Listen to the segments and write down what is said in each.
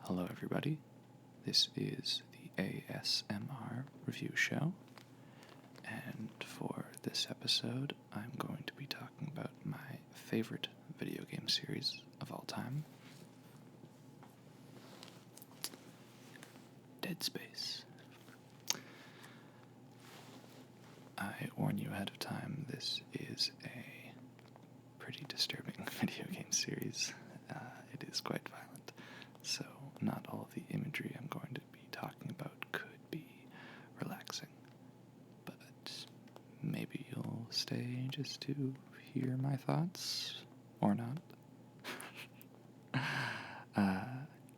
Hello, everybody. This is the ASMR review show, and for this episode, I'm going to be talking about my favorite video game series of all time, Dead Space. I warn you ahead of time, this is a pretty disturbing video game series. It is quite violent, so not all of the imagery I'm going to be talking about could be relaxing, but maybe you'll stay just to hear my thoughts, or not.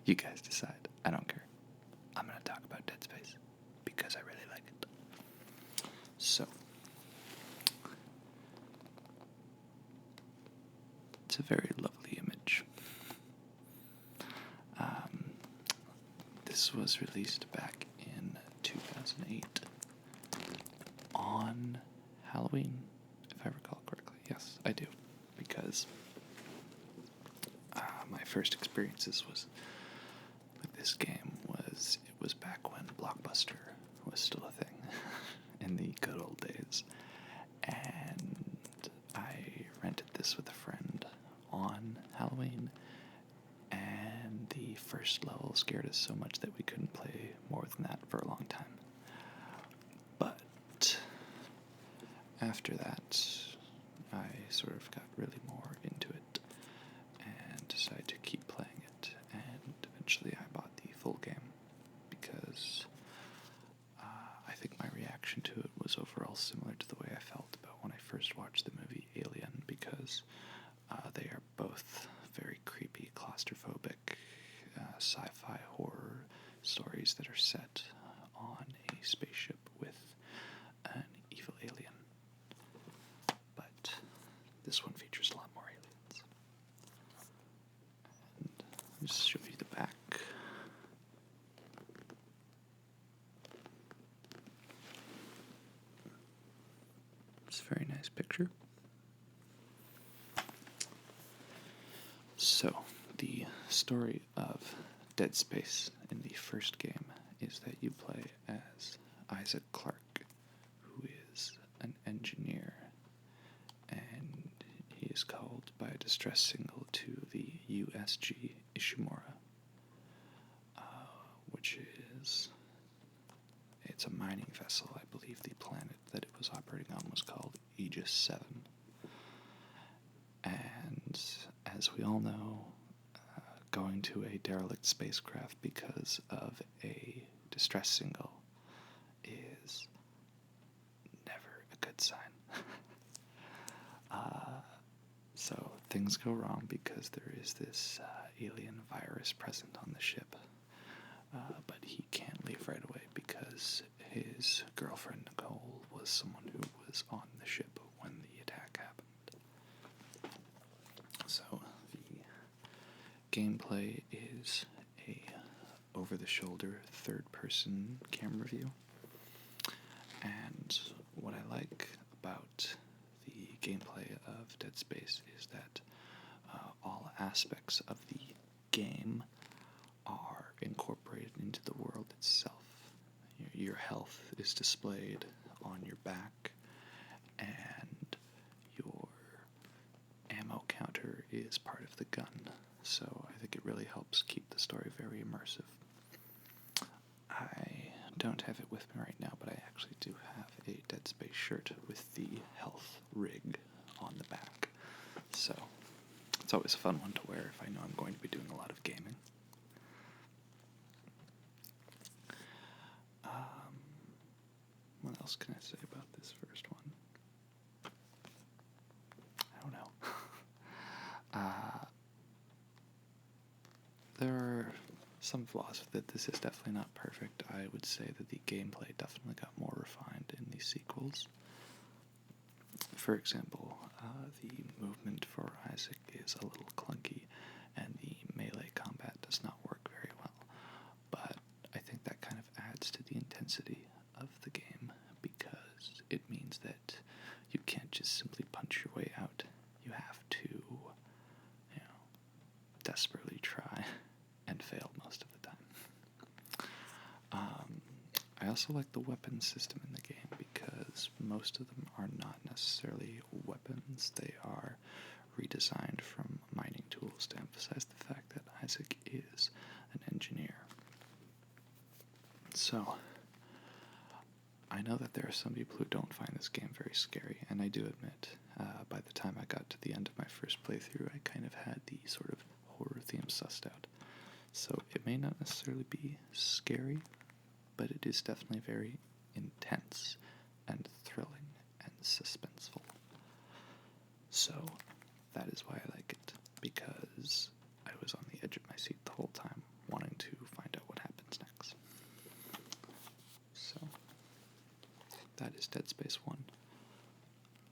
You guys decide. I don't care. I'm going to talk about Dead Space because I really like it. So, it's a very lovely image. This was released back in 2008 on Halloween, if I recall correctly. Yes, I do, because my first experiences with this game was back when Blockbuster was still a thing in the good old days, and I rented this with a friend on Halloween, and the first level scared us so much that we couldn't play more than that for a long time. But after that, I sort of got really more into it and decided to keep playing it, and eventually I bought the full game because I think my reaction to it was overall similar to the way I felt about when I first watched the movie Alien, because they are both very creepy, claustrophobic, sci-fi horror stories that are set on a spaceship with an evil alien. But this one features a lot more aliens. And I'll just show you the back. It's a very nice picture. So, the story of Dead Space in the first game is that you play as Isaac Clarke, who is an engineer, and he is called by a distress signal to the USG Ishimura, which is, it's a mining vessel. I believe the planet that it was operating on was called Aegis 7. And as we all know, going to a derelict spacecraft because of a distress signal is never a good sign. So things go wrong because there is this alien virus present on the ship, but he can't leave right away because his girlfriend Nicole was someone who was on the ship when the attack happened. So the gameplay is a over-the-shoulder third-person camera view, and what I like about the gameplay of Dead Space is that all aspects of the game are incorporated into the world itself. Your health is displayed on your back, and your ammo counter is part of the gun. So I think it really helps keep the story very immersive. I don't have it with me right now, but I actually do have a Dead Space shirt with the health rig on the back. So it's always a fun one to wear if I know I'm going to be doing a lot of gaming. What else can I say about this first one? I don't know. There are some flaws with it. This is definitely not perfect. I would say that the gameplay definitely got more refined in the sequels. For example, the movement for Isaac is a little clunky, and the melee combat does not work very well. But I think that kind of adds to the intensity of the game, because it means that you can't just simply punch your way out. You have to, desperately try and fail most of the time. I also like the weapon system in the game because most of them are not necessarily weapons. They are redesigned from mining tools to emphasize the fact that Isaac is an engineer. So, I know that there are some people who don't find this game very scary, and I do admit, by the time I got to the end of my first playthrough, I kind of had the sort of horror theme sussed out. So it may not necessarily be scary, but it is definitely very intense and thrilling and suspenseful. So that is why I like it, because I was on the edge of my seat the whole time, wanting to find out what happens next. So that is Dead Space 1.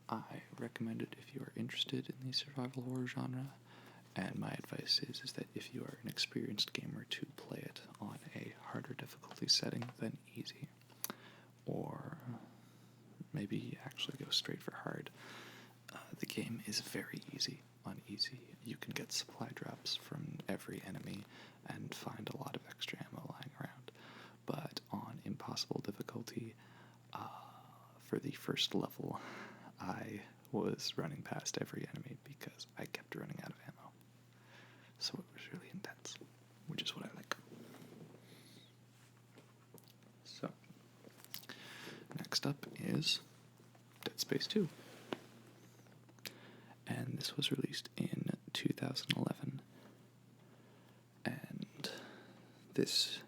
I recommend it if you are interested in the survival horror genre, and my advice is that if you are an experienced gamer, to play it on a harder difficulty setting than easy, or maybe actually go straight for hard. The game is very easy on easy. You can get supply drops from every enemy and find a lot of extra ammo lying around. But on impossible difficulty, for the first level, I was running past every enemy because I kept running out of ammo. So it was really intense, which is what I like. So, next up is Dead Space 2. And this was released in 2011. And this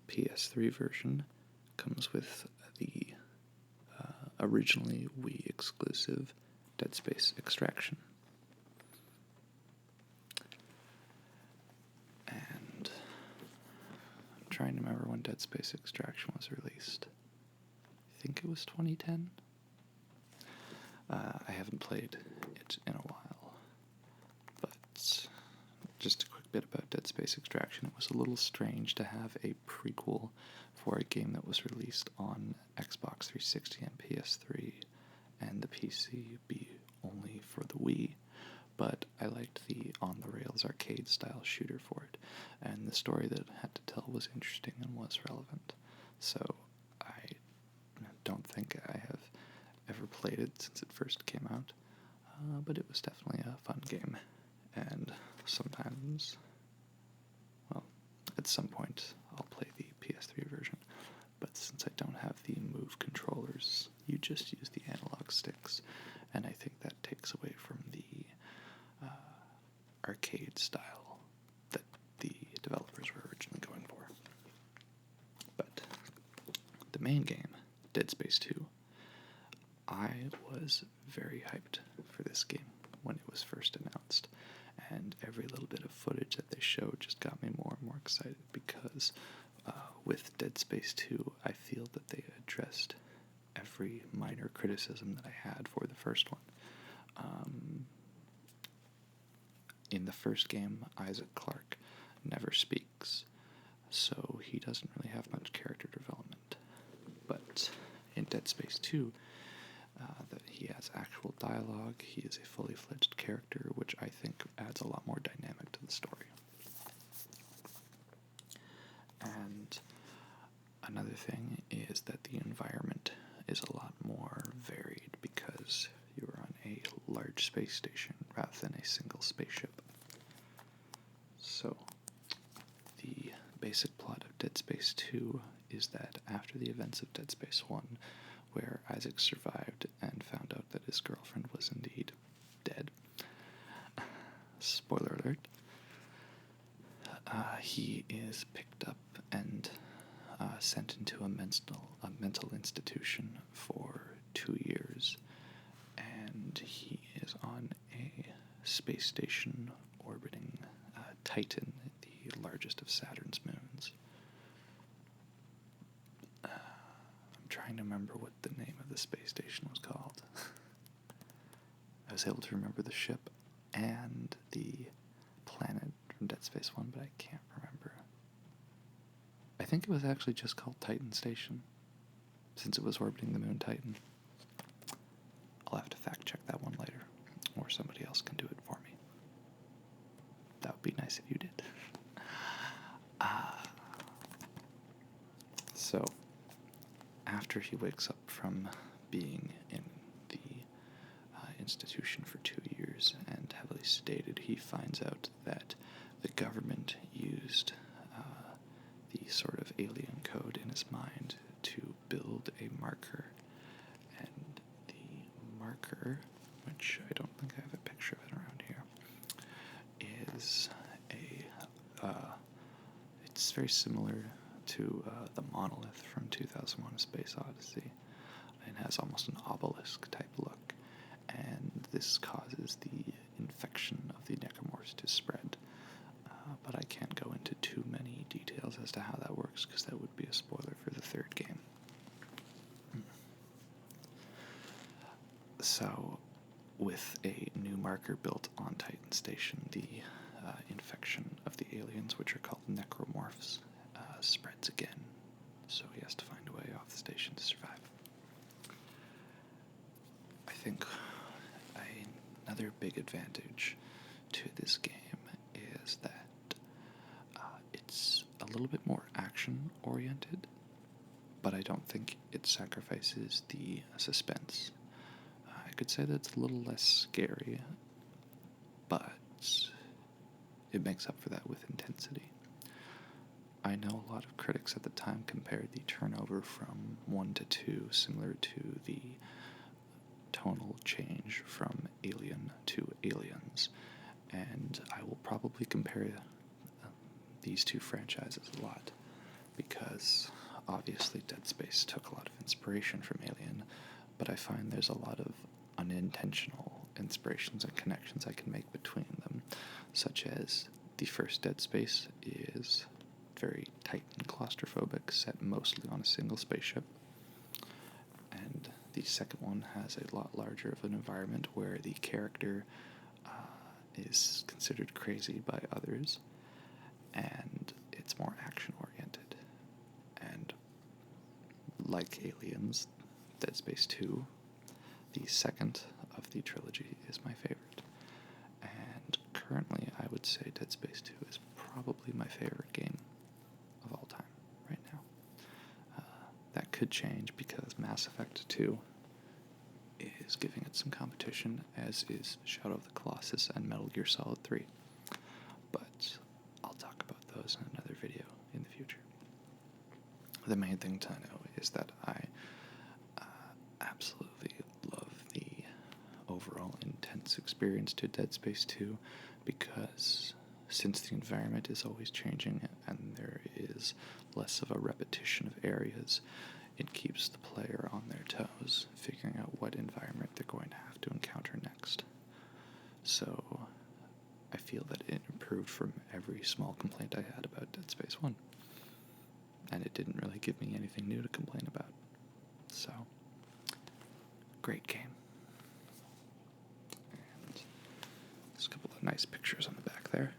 PS3 version comes with the originally Wii exclusive Dead Space Extraction. And I'm trying to remember when Dead Space Extraction was released. I think it was 2010. I haven't played it in a while, but just a quick bit about Dead Space Extraction. It was a little strange to have a prequel for a game that was released on Xbox 360 and PS3 and the PC be only for the Wii, but I liked the on-the-rails arcade-style shooter for it, and the story that it had to tell was interesting and was relevant. So I don't think I have ever played it since it first came out, but it was definitely a fun game, and sometimes, well, at some point I'll play the PS3 version, but since I don't have the Move controllers, you just use the analog sticks, and I think that takes away from the arcade style that the developers were originally going for. But the main game, Dead Space 2, I was very hyped for this game when it was first announced, and every little bit of footage that they showed just got me more and more excited because with Dead Space 2, I feel that they addressed every minor criticism that I had for the first one. In the first game, Isaac Clarke never speaks, so he doesn't really have much character development. But in Dead Space 2, that he has actual dialogue, he is a fully fledged character, which I think adds a lot more dynamic to the story. And another thing is that the environment is a lot more varied because you're on a large space station rather than a single spaceship. So, the basic plot of Dead Space 2 is that after the events of Dead Space 1, where Isaac survived and found out that his girlfriend was indeed dead, spoiler alert, he is picked up and sent into a mental institution for 2 years, and he is on a space station orbiting Titan, the largest of Saturn's moons. I'm trying to remember what the name of the space station was called. I was able to remember the ship and the planet from Dead Space 1, but I can't remember. I think it was actually just called Titan Station, since it was orbiting the moon Titan. I'll have to fact check that one later, or somebody else can do it for me. That would be nice if you did. after he wakes up from being in the institution for 2 years and heavily sedated, he finds out that the government used the sort of alien code in his mind to build a marker. And the marker, which I don't think I have a picture of it around here, is it's very similar to the monolith from 2001: A Space Odyssey, and has almost an obelisk type look. And this causes the infection of the necromorphs to spread. But I can't go into too many details as to how that works, because that would be a spoiler for the third game. So, with a new marker built on Titan Station, the infection of the aliens, which are called necromorphs, spreads again. So he has to find a way off the station to survive. I think another big advantage to this game is that it's a little bit more action-oriented, but I don't think it sacrifices the suspense. I could say that it's a little less scary, but it makes up for that with intensity. I know a lot of critics at the time compared the turnover from 1 to 2 similar to the tonal change from Alien to Aliens, and I will probably compare these two franchises a lot, because obviously Dead Space took a lot of inspiration from Alien, but I find there's a lot of unintentional inspirations and connections I can make between them, such as the first Dead Space is very tight and claustrophobic, set mostly on a single spaceship, and the second one has a lot larger of an environment where the character is considered crazy by others, and it's more action-oriented. And like Aliens, Dead Space 2, the second of the trilogy, is my favorite. And currently, I would say Dead Space 2 is probably my favorite game of all time right now. That could change because Mass Effect 2 is giving it some competition, as is Shadow of the Colossus and Metal Gear Solid 3. But I'll talk about those in another video in the future. The main thing to know is that I absolutely love the overall intense experience to Dead Space 2, because since the environment is always changing and there is less of a repetition of areas, it keeps the player on their toes, figuring out what environment they're going to have to encounter next. So I feel that it improved from every small complaint I had about Dead Space 1. And it didn't really give me anything new to complain about. So, great game. And there's a couple of nice pictures on the back there.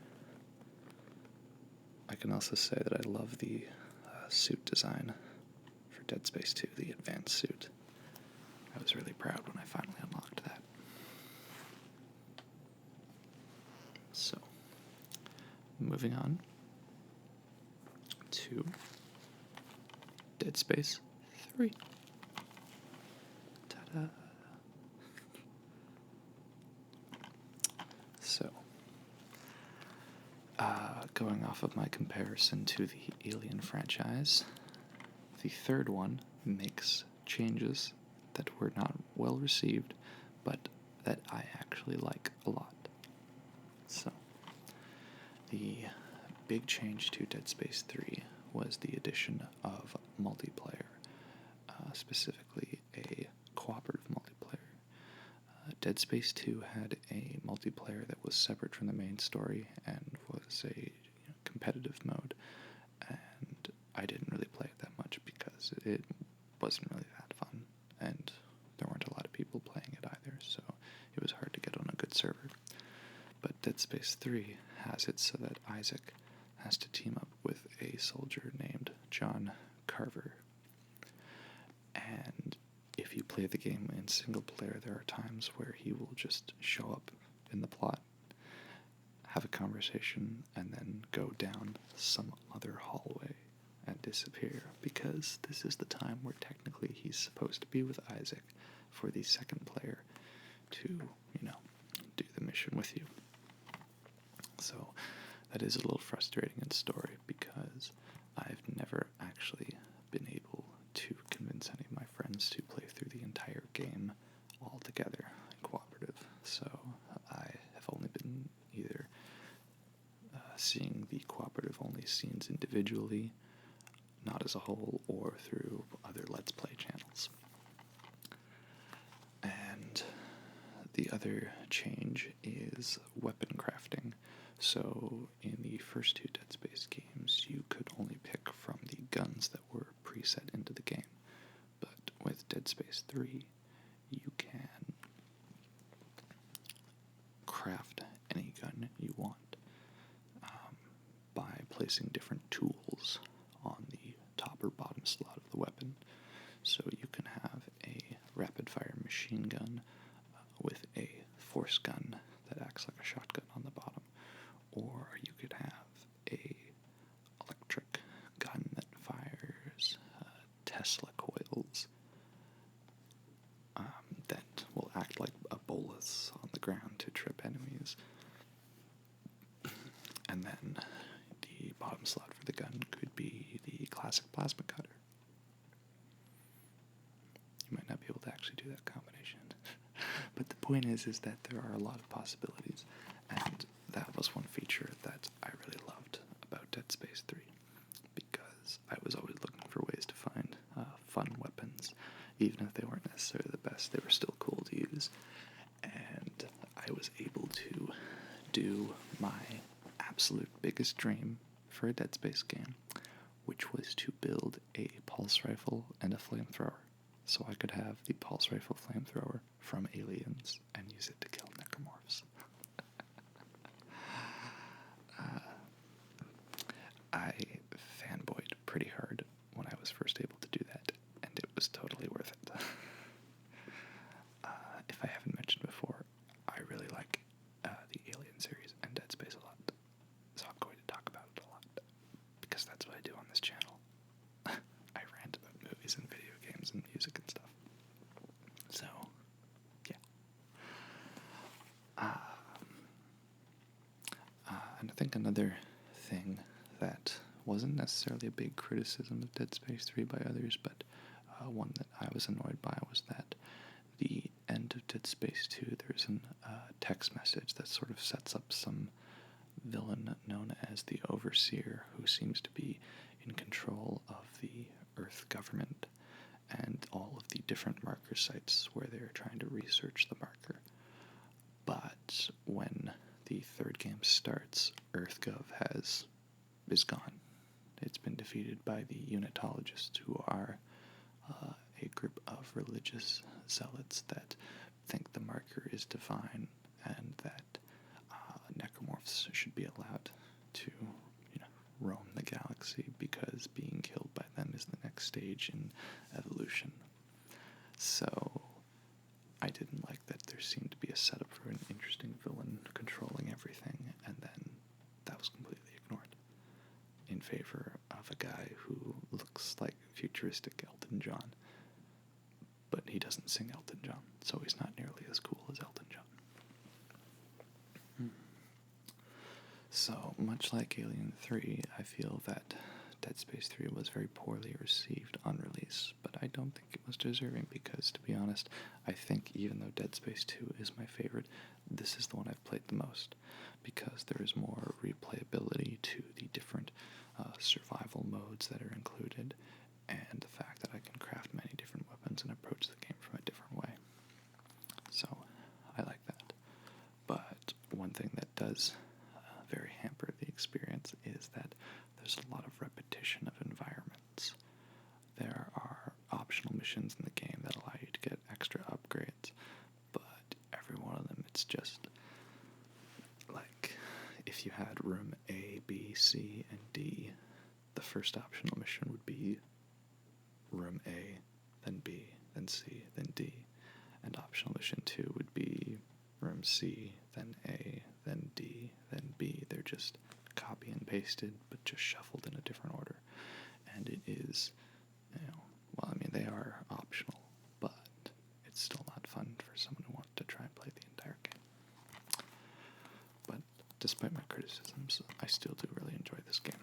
I can also say that I love the suit design for Dead Space 2, the advanced suit. I was really proud when I finally unlocked that. So, moving on to Dead Space 3. Ta-da! So, going off of my comparison to the Alien franchise, the third one makes changes that were not well received, but that I actually like a lot. So, the big change to Dead Space 3 was the addition of multiplayer, specifically a cooperative multiplayer. Dead Space 2 had a multiplayer that was separate from the main story and was a competitive mode, and I didn't really play it that much because it wasn't really that fun, and there weren't a lot of people playing it either, so it was hard to get on a good server. But Dead Space 3 has it so that Isaac has to team up with a soldier named John Carver. And if you play the game in single player, there are times where he will just show up in the plot, have a conversation, and then go down some other hallway and disappear, because this is the time where technically he's supposed to be with Isaac for the second player to, do the mission with you. So that is a little frustrating in story, because I've never actually been able to convince any of my friends to play through the entire game all together in cooperative. So I have only been either seeing the cooperative only scenes individually, not as a whole, or through other Let's Play channels. And the other change is weapon crafting. So in the first two Dead Space games, you could only pick from the guns that were preset into the game. But with Dead Space 3, you can craft any gun you want by placing different tools on the top or bottom slot of the weapon. So you can have a rapid-fire machine gun with a force gun that acts like a shotgun on the bottom, or you could have a electric gun that fires Tesla coils that will act like a bolus on the ground to trip enemies. And then the bottom slot for the gun could be the classic plasma cutter. You might not be able to actually do that combination. But the point is that there are a lot of possibilities, and that was one feature that I really loved about Dead Space 3, because I was always looking for ways to find fun weapons. Even if they weren't necessarily the best, they were still cool to use. And I was able to do my absolute biggest dream for a Dead Space game, which was to build a pulse rifle and a flamethrower, so I could have the pulse rifle flamethrower from Aliens and use it to kill necromorphs. I fanboyed pretty hard when I was first able to do that, and it was totally worth it. If I haven't mentioned before, I really like the Alien series and Dead Space a lot, so I'm going to talk about it a lot, because that's what I do on this channel. I rant about movies and video games and music and stuff. So, yeah. And I think another thing that wasn't necessarily a big criticism of Dead Space 3 by others, but one that I was annoyed by, was that the end of Dead Space 2, there's a text message that sort of sets up some villain known as the Overseer, who seems to be in control of the Earth government and all of the different marker sites where they're trying to research the marker. But when the third game starts, EarthGov is gone. It's been defeated by the Unitologists, who are a group of religious zealots that think the marker is divine, and that necromorphs should be allowed to, roam the galaxy, because being killed by them is the next stage in evolution. So I didn't like that there seemed to be a setup for an interesting villain controlling everything, and then that was completely ignored in favor of a guy who looks like futuristic Elton John. But he doesn't sing Elton John, so he's not nearly as cool as Elton John. So, much like Alien 3, I feel that Dead Space 3 was very poorly received on release, but I don't think it was deserving, because, to be honest, I think even though Dead Space 2 is my favorite, this is the one I've played the most, because there is more replayability to the different survival modes that are included, and the fact that I can craft many different weapons and approach the game from a different way. So, I like that. But one thing that does very hamper the experience is that there's a lot of repetition of environments. There are optional missions in the game that allow you to get extra upgrades, but every one of them, it's just like, if you had room A, B, C, and D, the first optional mission would be room A, then B, then C, then D, and optional mission 2 would be room C, then A, then D, then B. They're just copy and pasted, but just shuffled in a different order. and it is, well, I mean, they are optional, but it's still not fun for someone who wants to try and play the entire game. But despite my criticisms, I still do really enjoy this game.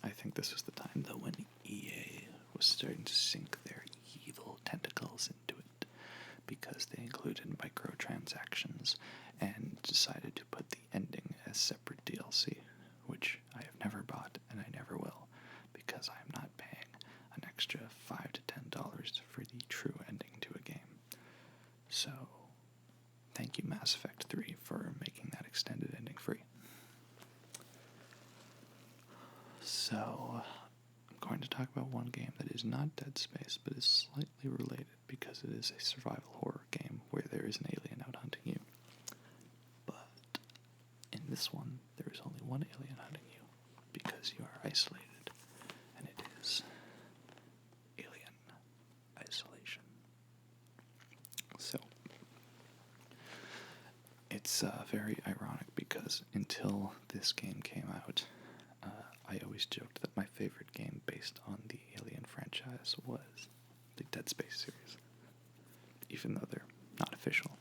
I think this was the time, though, when EA was starting to sink their evil tentacles into it, because they included microtransactions and decided to put the ending as separate DLC, which I have never bought and I never will, because I am not paying an extra $5 to $10 for the true ending to a game. So, thank you Mass Effect 3 for making that extended ending free. So, I'm going to talk about one game that is not Dead Space, but is slightly related because it is a survival horror game where there is an alien out hunting you. But in this one, there is only one alien hunting you because you are isolated, and it is Alien Isolation. So, it's very ironic because until this game came out, I always joked that my favorite game based on the Alien franchise was the Dead Space series, even though they're not official.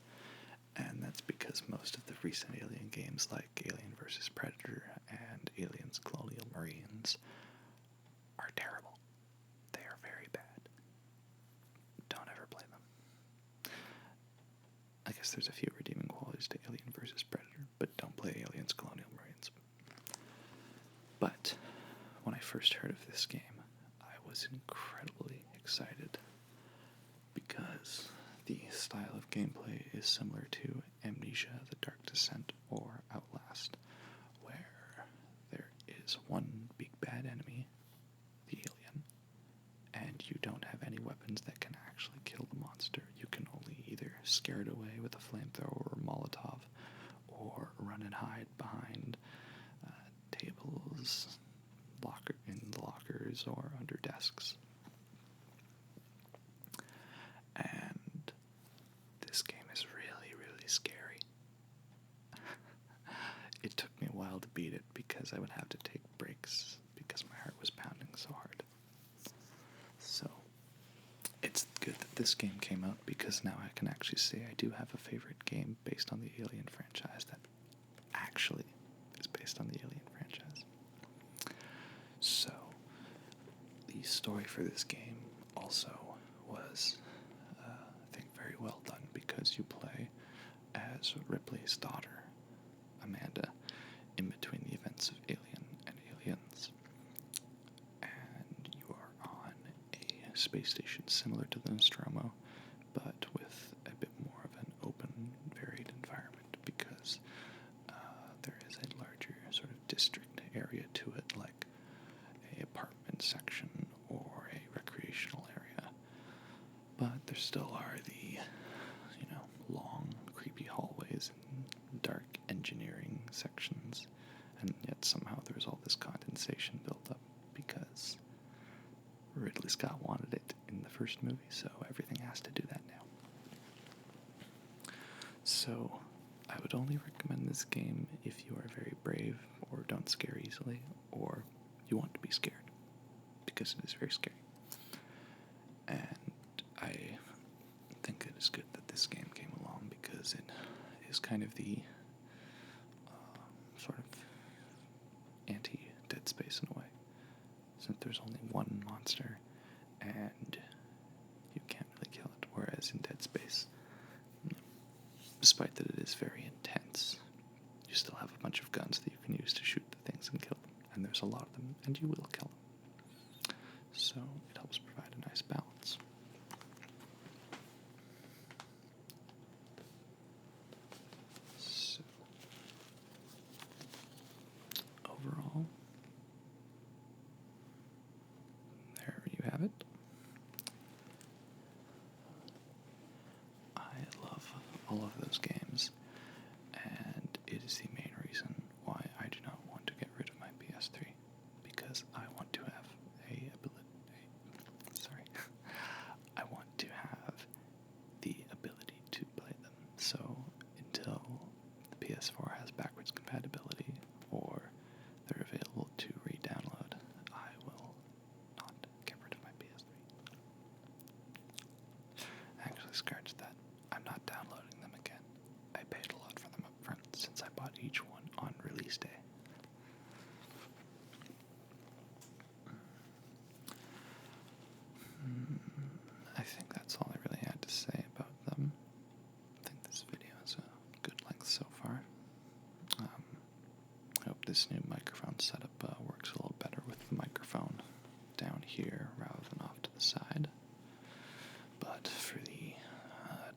And that's because most of the recent Alien games like Alien vs. Predator and Aliens Colonial Marines are terrible. They are very bad. Don't ever play them. I guess there's a few redeeming qualities to Alien vs. Predator, but don't play Aliens Colonial Marines. But when I first heard of this game, I was incredibly excited because the style of gameplay is similar to Amnesia, The Dark Descent, or Outlast, where there is one big bad enemy, the alien, and you don't have any weapons that can actually kill the monster. You can only either scare it away with a flamethrower or Molotov, or run and hide behind tables, in the lockers, or under desks. And this game is really, really scary. It took me a while to beat it because I would have to take breaks because my heart was pounding so hard. So, it's good that this game came out because now I can actually say I do have a favorite game based on the Alien franchise that actually is based on the Alien franchise. So, the story for this game also was, I think, very well done because you play as Ripley's daughter, Amanda, in between the events of Alien and Aliens. And you are on a space station similar to the Nostromo, but with a bit more of an open, varied environment because there is a larger sort of district area to it, like a apartment section or a recreational area. But there still are the, long, creepy hallways and dark engineering sections, and yet somehow there's all this condensation built up because Ridley Scott wanted it in the first movie, so everything has to do that now. So, I would only recommend this game if you are very brave or don't scare easily, or you want to be scared, because it is very scary. And I think it is good that this game came along because it is kind of the sort of anti-Dead Space in a way, since there's only one monster and you can't really kill it, whereas in Dead Space, despite that it is very intense, you still have a bunch of guns that you can use to shoot the things and kill them, and there's a lot of them, and you will kill them. So it helps provide a nice balance. So, overall, there you have it. I love all of those games, and it is the main reason why I do not want to get rid of my PS3, because I want to bought each one on release day. I think that's all I really had to say about them. I think this video is a good length so far. I hope this new microphone setup works a little better with the microphone down here rather than off to the side. But for the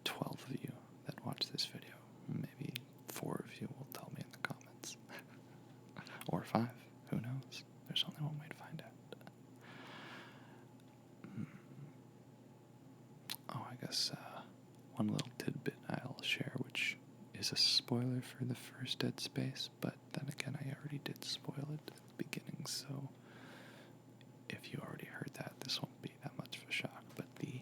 12 of you that watch this video, maybe 4 of you will tell me in the comments. Or 5, who knows? There's only one way to find out. Oh, I guess one little tidbit I'll share, which is a spoiler for the first Dead Space, but then again, I already did spoil it at the beginning, so if you already heard that, this won't be that much of a shock. But the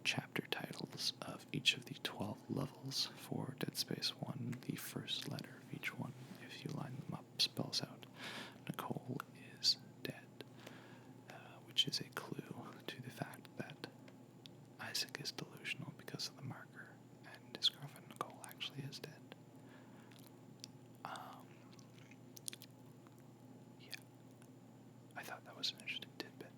chapter titles of each of the 12 levels for Dead Space 1, the first letter of each one, if you line them up, spells out Nicole is dead, which is a clue to the fact that Isaac is delusional because of the marker, and his girlfriend Nicole actually is dead. Yeah, I thought that was an interesting tidbit.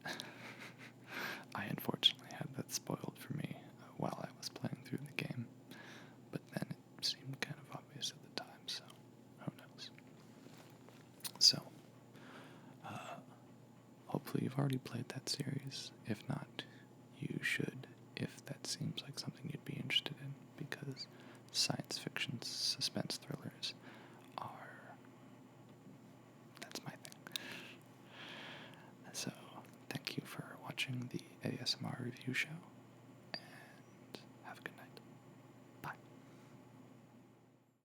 I unfortunately had that spoiled for me while I was playing through the game, but then it seemed kind of obvious at the time, so who knows. So, hopefully you've already played that series. If not, you should, if that seems like something you'd be interested in, because science fiction suspense thrillers that's my thing. So, thank you for watching the ASMR review show,